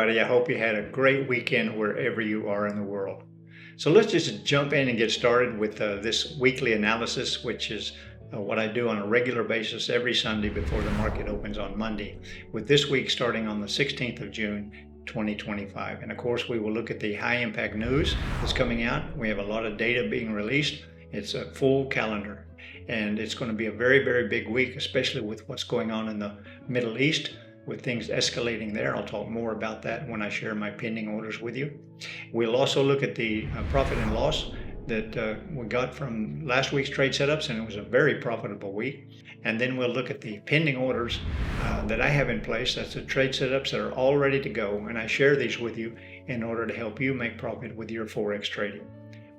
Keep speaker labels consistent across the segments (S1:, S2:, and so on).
S1: everybody. I hope you had a great weekend wherever you are in the world. So let's just jump in and get started with this weekly analysis, which is what I do on a regular basis every Sunday before the market opens on Monday, with this week starting on the 16th of June, 2025. And of course, we will look at the high impact news that's coming out. We have a lot of data being released. It's a full calendar, and it's going to be a very, very big week, especially with what's going on in the Middle East, with things escalating there. I'll talk more about that when I share my pending orders with you. We'll also look at the profit and loss that we got from last week's trade setups, and it was a very profitable week. And then we'll look at the pending orders that I have in place. That's the trade setups that are all ready to go, and I share these with you in order to help you make profit with your forex trading.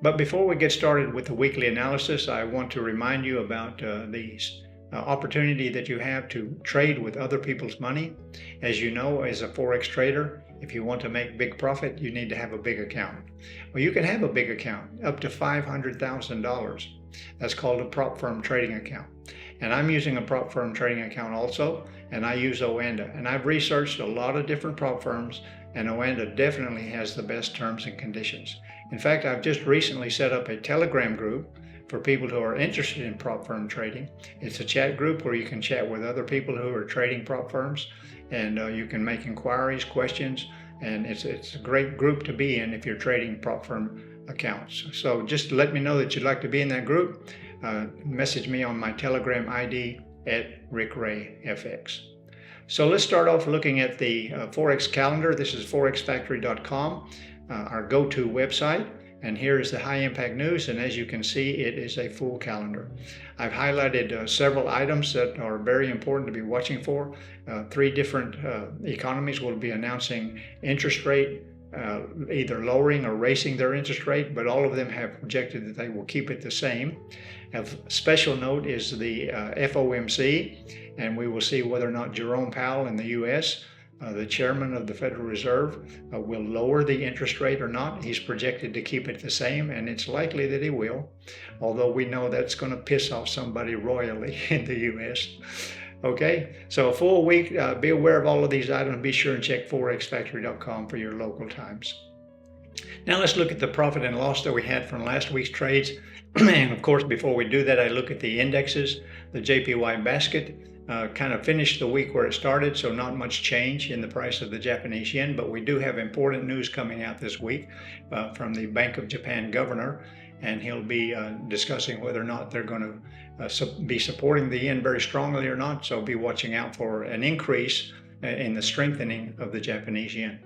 S1: But before we get started with the weekly analysis, I want to remind you about the opportunity that you have to trade with other people's money. As you know, as a forex trader, if you want to make big profit, you need to have a big account. Well, you can have a big account up to $500,000. That's called a prop firm trading account. And I'm using a prop firm trading account also, and I use OANDA. And I've researched a lot of different prop firms, and OANDA definitely has the best terms and conditions. In fact, I've just recently set up a Telegram group for people who are interested in prop firm trading. It's a chat group where you can chat with other people who are trading prop firms, and you can make inquiries, questions, and it's a great group to be in if you're trading prop firm accounts. So just let me know that you'd like to be in that group. Message me on my Telegram ID at rickrayfx. So let's start off looking at the Forex calendar. This is forexfactory.com, our go-to website. And here is the high impact news, and as you can see, it is a full calendar. I've highlighted several items that are very important to be watching for. Three different economies will be announcing interest rate, either lowering or raising their interest rate, but all of them have projected that they will keep it the same. Of special note is the FOMC, and we will see whether or not Jerome Powell in the U.S., the chairman of the Federal Reserve, will lower the interest rate or not. He's projected to keep it the same, and it's likely that he will, although we know that's going to piss off somebody royally in the U.S. Okay, so a full week, be aware of all of these items. Be sure and check forexfactory.com for your local times. Now let's look at the profit and loss that we had from last week's trades. And of course, before we do that, I look at the indexes. The JPY basket kind of finished the week where it started, so not much change in the price of the Japanese yen, but we do have important news coming out this week from the Bank of Japan governor, and he'll be discussing whether or not they're going to be supporting the yen very strongly or not, so be watching out for an increase in the strengthening of the Japanese yen.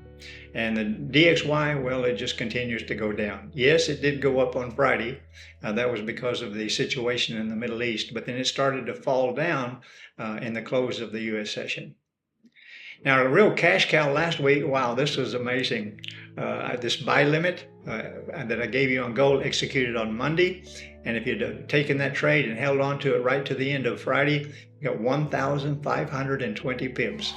S1: And the DXY, well, it just continues to go down. Yes, it did go up on Friday. That was because of the situation in the Middle East, but then it started to fall down in the close of the U.S. session. Now, a real cash cow last week, wow, this was amazing. This buy limit that I gave you on gold executed on Monday, and if you'd taken that trade and held on to it right to the end of Friday, you got 1,520 pips.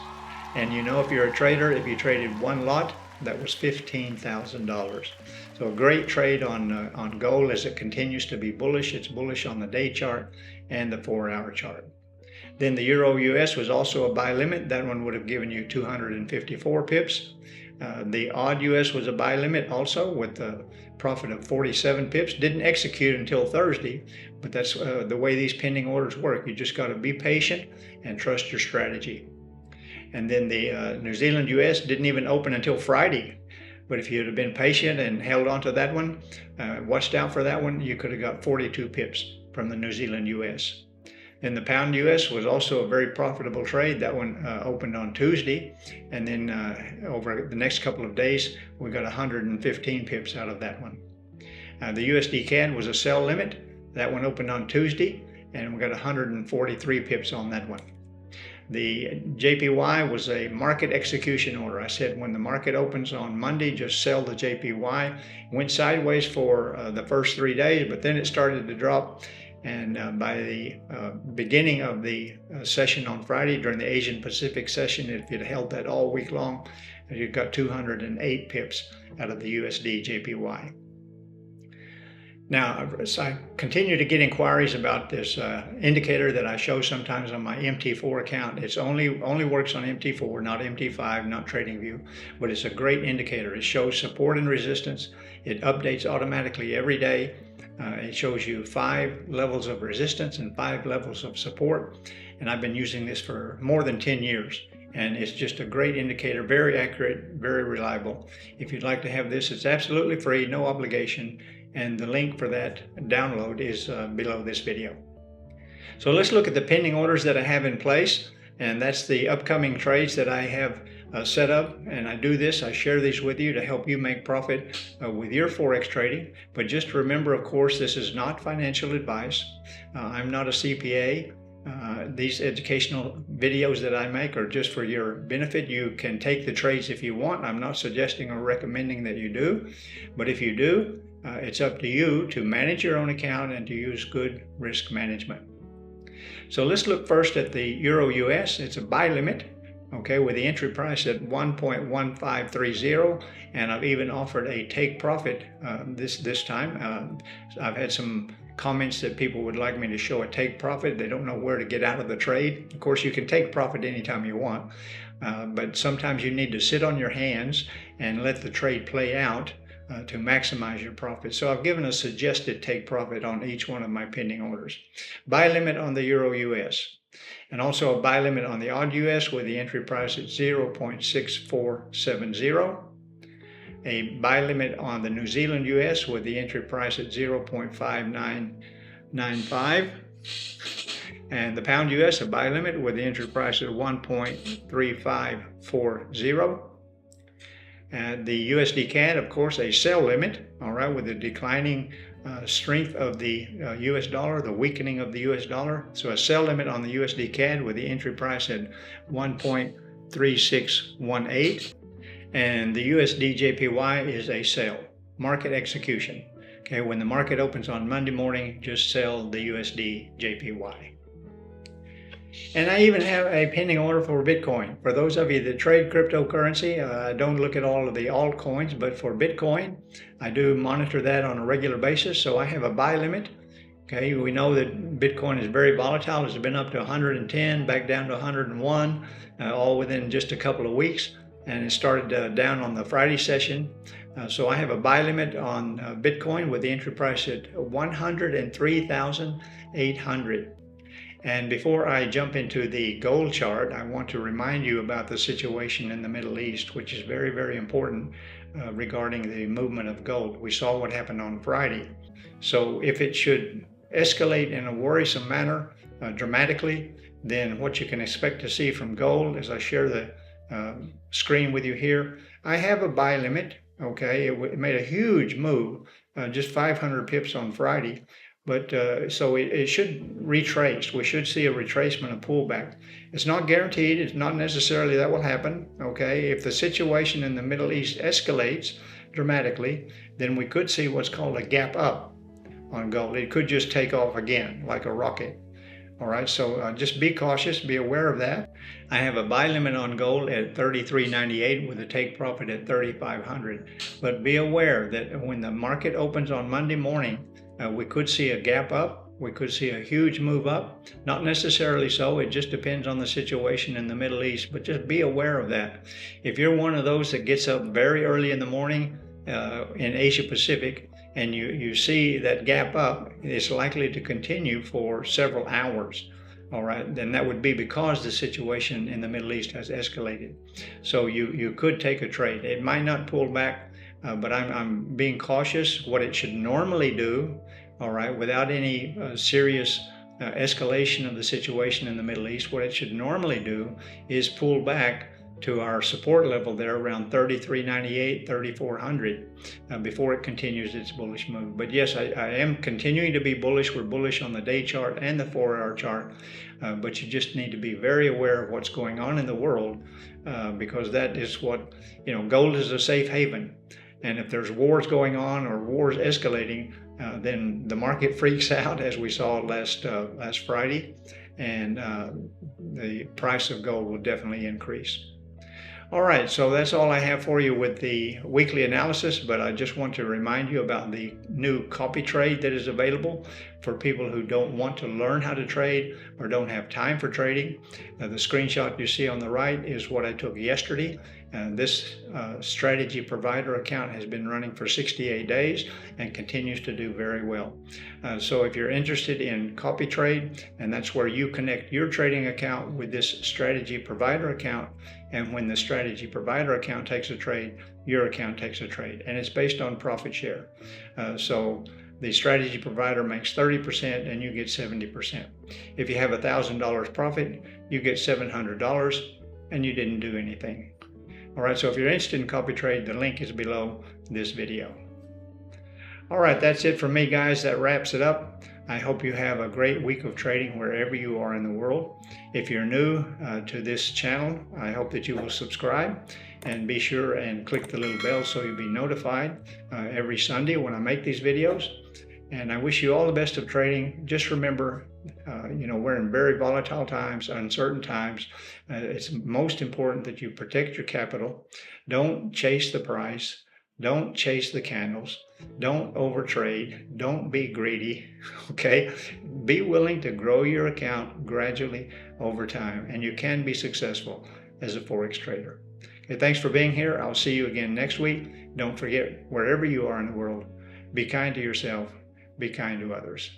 S1: And you know, if you're a trader, if you traded one lot, that was $15,000. So a great trade on gold as it continues to be bullish. It's bullish on the day chart and the 4-hour chart. Then the Euro US was also a buy limit. That one would have given you 254 pips. The odd US was a buy limit also with a profit of 47 pips. Didn't execute until Thursday, but that's the way these pending orders work. You just got to be patient and trust your strategy. And then the New Zealand US didn't even open until Friday. But if you'd have been patient and held on to that one, watched out for that one, you could have got 42 pips from the New Zealand US. Then the pound US was also a very profitable trade. That one opened on Tuesday. And then over the next couple of days, we got 115 pips out of that one. The USD CAD was a sell limit. That one opened on Tuesday, and we got 143 pips on that one. The JPY was a market execution order. I said when the market opens on Monday, just sell the JPY. Went sideways for the first 3 days, but then it started to drop. And by the beginning of the session on Friday, during the Asian Pacific session, if you'd held that all week long, you got 208 pips out of the USD JPY. Now, as I continue to get inquiries about this indicator that I show sometimes on my MT4 account. It's only works on MT4, not MT5, not Tradingview, but it's a great indicator. It shows support and resistance. It updates automatically every day. It shows you 5 levels of resistance and 5 levels of support. And I've been using this for more than 10 years. And it's just a great indicator, very accurate, very reliable. If you'd like to have this, it's absolutely free, no obligation. And the link for that download is below this video. So let's look at the pending orders that I have in place. And that's the upcoming trades that I have set up. And I do this, I share these with you to help you make profit with your Forex trading. But just remember, of course, this is not financial advice. I'm not a CPA. These educational videos that I make are just for your benefit. You can take the trades if you want. I'm not suggesting or recommending that you do. But if you do, it's up to you to manage your own account and to use good risk management. So let's look first at the Euro US. It's a buy limit, okay, with the entry price at 1.1530, and I've even offered a take profit this time. I've had some comments that people would like me to show a take profit. They don't know where to get out of the trade. Of course, you can take profit anytime you want, but sometimes you need to sit on your hands and let the trade play out to maximize your profit. So I've given a suggested take profit on each one of my pending orders. Buy limit on the Euro US, and also a buy limit on the AUD US with the entry price at 0.6470. A buy limit on the New Zealand US with the entry price at 0.5995. And the pound US, a buy limit with the entry price at 1.3540. And the USD CAD, of course, a sell limit, all right, with the declining strength of the US dollar, the weakening of the US dollar. So a sell limit on the USD CAD with the entry price at 1.3618. And the USD JPY is a sell, market execution. Okay, when the market opens on Monday morning, just sell the USD JPY. And I even have a pending order for Bitcoin. For those of you that trade cryptocurrency, I don't look at all of the altcoins, but for Bitcoin, I do monitor that on a regular basis. So I have a buy limit. Okay, we know that Bitcoin is very volatile. It's been up to 110, back down to 101, all within just a couple of weeks. And it started down on the Friday session. So I have a buy limit on Bitcoin with the entry price at 103,800. And before I jump into the gold chart, I want to remind you about the situation in the Middle East, which is very, very important regarding the movement of gold. We saw what happened on Friday. So if it should escalate in a worrisome manner dramatically, then what you can expect to see from gold, as I share the screen with you here, I have a buy limit. Okay, it made a huge move, just 500 pips on Friday, but so it should retrace. We should see a retracement, a pullback. It's not guaranteed. It's not necessarily that will happen. Okay, if the situation in the Middle East escalates dramatically, then we could see what's called a gap up on gold. It could just take off again like a rocket. All right, so just be cautious, be aware of that. I have a buy limit on gold at $33.98 with a take profit at $3,500. But be aware that when the market opens on Monday morning, we could see a gap up. We could see a huge move up. Not necessarily so. It just depends on the situation in the Middle East. But just be aware of that. If you're one of those that gets up very early in the morning in Asia Pacific, and you see that gap up, it's likely to continue for several hours. All right, then that would be because the situation in the Middle East has escalated. So you could take a trade. It might not pull back, but I'm being cautious. What it should normally do, all right, without any serious escalation of the situation in the Middle East, what it should normally do is pull back to our support level there around 33.98, 3400 before it continues its bullish move. But yes, I am continuing to be bullish. We're bullish on the day chart and the 4-hour chart, but you just need to be very aware of what's going on in the world because that is what, gold is a safe haven. And if there's wars going on or wars escalating, then the market freaks out, as we saw last Friday, and the price of gold will definitely increase. All right, so that's all I have for you with the weekly analysis, but I just want to remind you about the new CopyTrade that is available for people who don't want to learn how to trade or don't have time for trading. The screenshot you see on the right is what I took yesterday. This strategy provider account has been running for 68 days and continues to do very well. So if you're interested in CopyTrade, and that's where you connect your trading account with this strategy provider account, and when the strategy provider account takes a trade, your account takes a trade, and it's based on profit share. So the strategy provider makes 30% and you get 70%. If you have $1,000 profit, you get $700 and you didn't do anything. All right, so if you're interested in CopyTrade, the link is below this video. All right, that's it for me, guys. That wraps it up. I hope you have a great week of trading wherever you are in the world. If you're new to this channel, I hope that you will subscribe and be sure and click the little bell so you'll be notified every Sunday when I make these videos. And I wish you all the best of trading. Just remember, we're in very volatile times, uncertain times. It's most important that you protect your capital. Don't chase the price. Don't chase the candles. Don't overtrade. Don't be greedy, okay? Be willing to grow your account gradually over time, and you can be successful as a forex trader. Okay, thanks for being here. I'll see you again next week. Don't forget, wherever you are in the world, be kind to yourself, be kind to others.